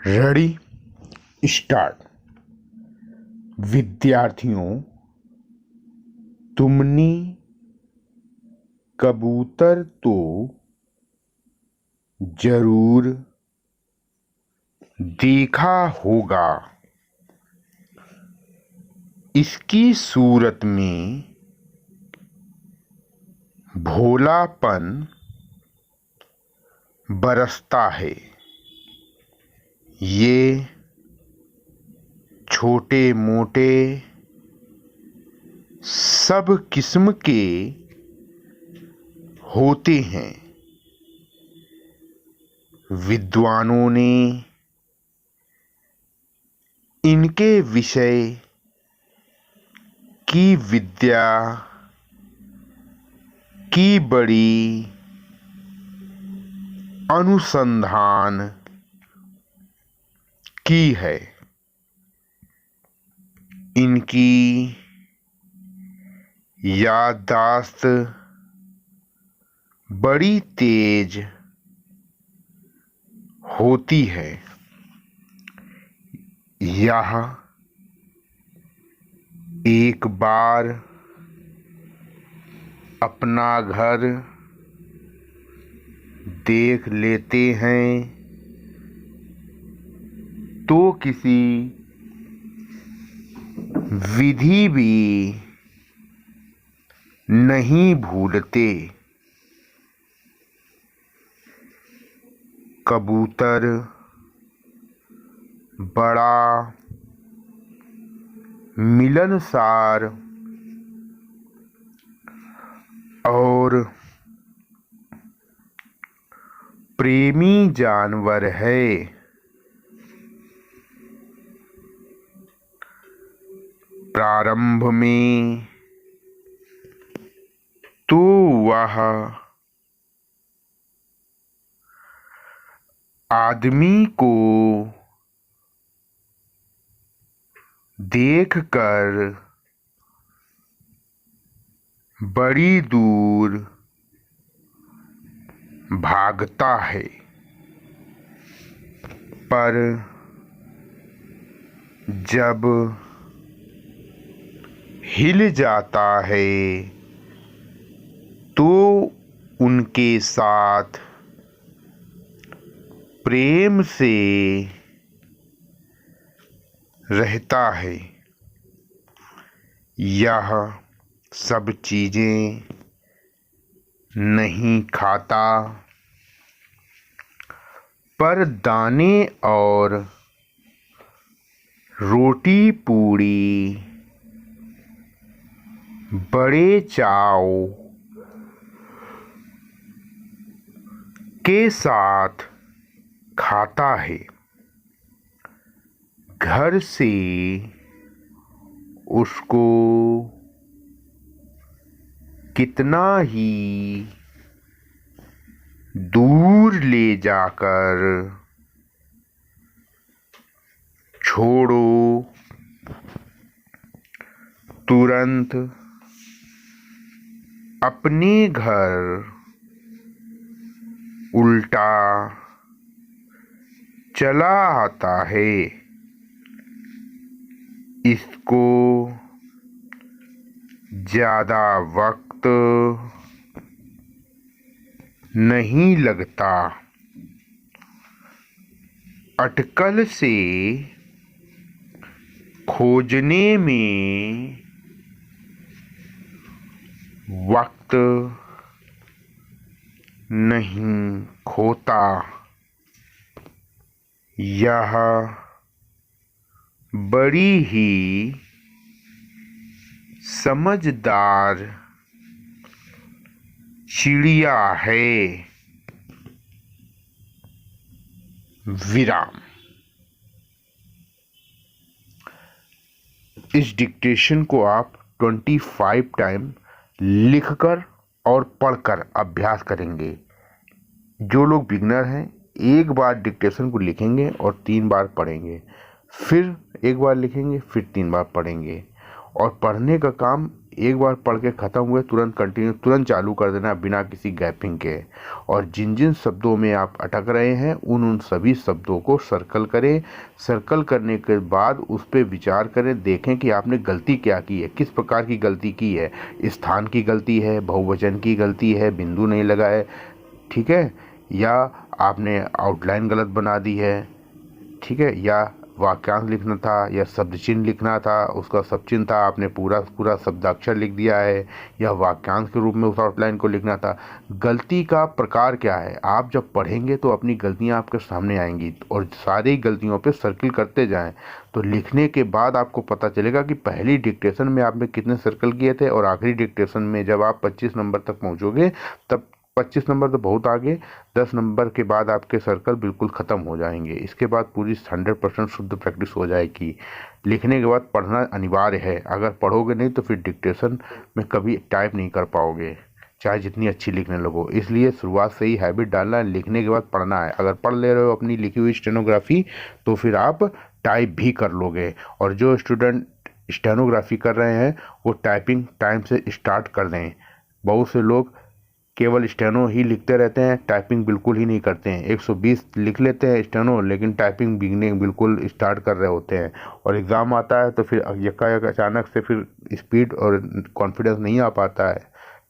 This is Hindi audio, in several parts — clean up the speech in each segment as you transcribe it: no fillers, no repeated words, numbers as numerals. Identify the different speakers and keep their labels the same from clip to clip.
Speaker 1: Ready start. विद्यार्थियों, तुमने कबूतर तो जरूर देखा होगा। इसकी सूरत में भोलापन बरसता है। ये छोटे मोटे सब किस्म के होते हैं। विद्वानों ने इनके विषय की विद्या की बड़ी अनुसंधान की है। इनकी याददाश्त बड़ी तेज होती है। यह एक बार अपना घर देख लेते हैं तो किसी विधि भी नहीं भूलते। कबूतर बड़ा मिलनसार और प्रेमी जानवर है। प्रारंभ में तो वह आदमी को देखकर बड़ी दूर भागता है, पर जब हिल जाता है तो उनके साथ प्रेम से रहता है। यह सब चीजें नहीं खाता, पर दाने और रोटी पूड़ी बड़े चाव के साथ खाता है। घर से उसको कितना ही दूर ले जाकर छोड़ो, तुरंत अपने घर उल्टा चला आता है। इसको ज्यादा वक्त नहीं लगता। अटकल से खोजने में वक्त नहीं खोता। यह बड़ी ही समझदार चिड़िया है। विराम। इस डिक्टेशन को आप 25 टाइम लिखकर और पढ़कर अभ्यास करेंगे। जो लोग बिगनर हैं, एक बार डिक्टेशन को लिखेंगे और 3 बार पढ़ेंगे, फिर एक बार लिखेंगे, फिर 3 बार पढ़ेंगे। और पढ़ने का काम एक बार पढ़ के ख़त्म हुए तुरंत चालू कर देना बिना किसी गैपिंग के। और जिन जिन शब्दों में आप अटक रहे हैं उन सभी शब्दों को सर्कल करें। सर्कल करने के बाद उस पर विचार करें, देखें कि आपने गलती क्या की है, किस प्रकार की गलती की है। स्थान की गलती है, बहुवचन की गलती है, बिंदु नहीं लगाए, ठीक है, या आपने आउटलाइन गलत बना दी है, ठीक है, या वाक्यांश लिखना था या शब्द चिन्ह लिखना था, उसका शब्द चिन्ह था आपने पूरा शब्दाक्षर लिख दिया है, या वाक्यांश के रूप में उस आउटलाइन को लिखना था। गलती का प्रकार क्या है, आप जब पढ़ेंगे तो अपनी गलतियां आपके सामने आएंगी और सारी गलतियों पे सर्कल करते जाएं। तो लिखने के बाद आपको पता चलेगा कि पहली डिक्टेशन में आपने कितने सर्कल किए थे और आखिरी डिक्टेशन में जब आप 25 नंबर तक पहुँचोगे तब 25 नंबर तो बहुत आगे, 10 नंबर के बाद आपके सर्कल बिल्कुल ख़त्म हो जाएंगे। इसके बाद पूरी 100% शुद्ध प्रैक्टिस हो जाएगी। लिखने के बाद पढ़ना अनिवार्य है, अगर पढ़ोगे नहीं तो फिर डिक्टेशन में कभी टाइप नहीं कर पाओगे, चाहे जितनी अच्छी लिखने लगो। इसलिए शुरुआत से ही हैबिट डालना है, लिखने के बाद पढ़ना है। अगर पढ़ ले रहे हो अपनी लिखी हुई स्टेनोग्राफी तो फिर आप टाइप भी कर लोगे। और जो स्टूडेंट स्टेनोग्राफी कर रहे हैं वो टाइपिंग टाइम से स्टार्ट कर दें। बहुत से लोग केवल स्टेनो ही लिखते रहते हैं, टाइपिंग बिल्कुल ही नहीं करते हैं। 120 लिख लेते हैं स्टेनो, लेकिन टाइपिंग बिल्कुल स्टार्ट कर रहे होते हैं और एग्ज़ाम आता है तो फिर यकायक अचानक से फिर स्पीड और कॉन्फिडेंस नहीं आ पाता है,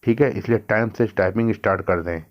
Speaker 1: ठीक है। इसलिए टाइम से टाइपिंग स्टार्ट कर दें।